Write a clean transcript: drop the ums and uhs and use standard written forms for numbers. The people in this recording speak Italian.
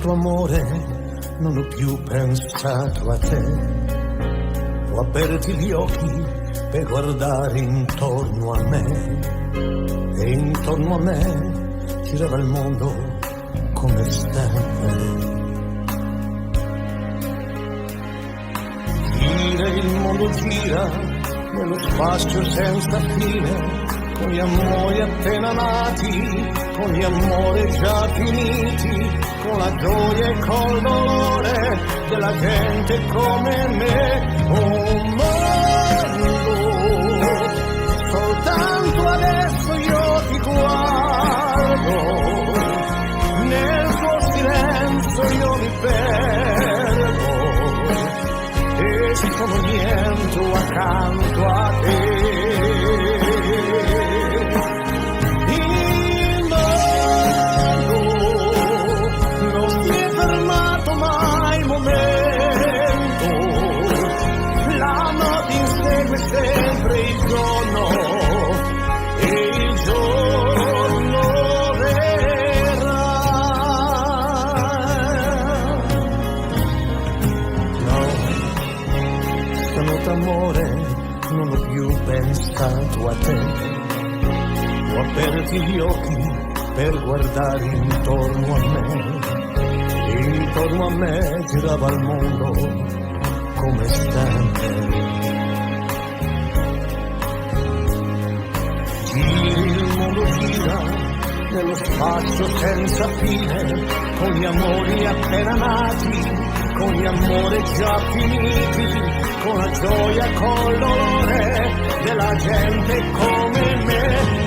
tanto amore non ho più pensato a te. Ho aperti gli occhi per guardare intorno a me, e intorno a me girava il mondo come sempre. Gira, il mondo gira nello spazio senza fine, con gli amori appena nati, con gli amori già finiti, con la gioia e col dolore della gente come me. Oh mondo, soltanto adesso io ti guardo, nel tuo silenzio io mi perdo e sono niente accanto a te. Sempre il giorno, e il giorno verrà. No, stanotte amore non ho più pensato a te. Ho aperto gli occhi per guardare intorno a me, e intorno a me girava il mondo come sempre. Il mondo gira nello spazio senza fine, con gli amori appena nati, con gli amori già finiti, con la gioia e col dolore della gente come me.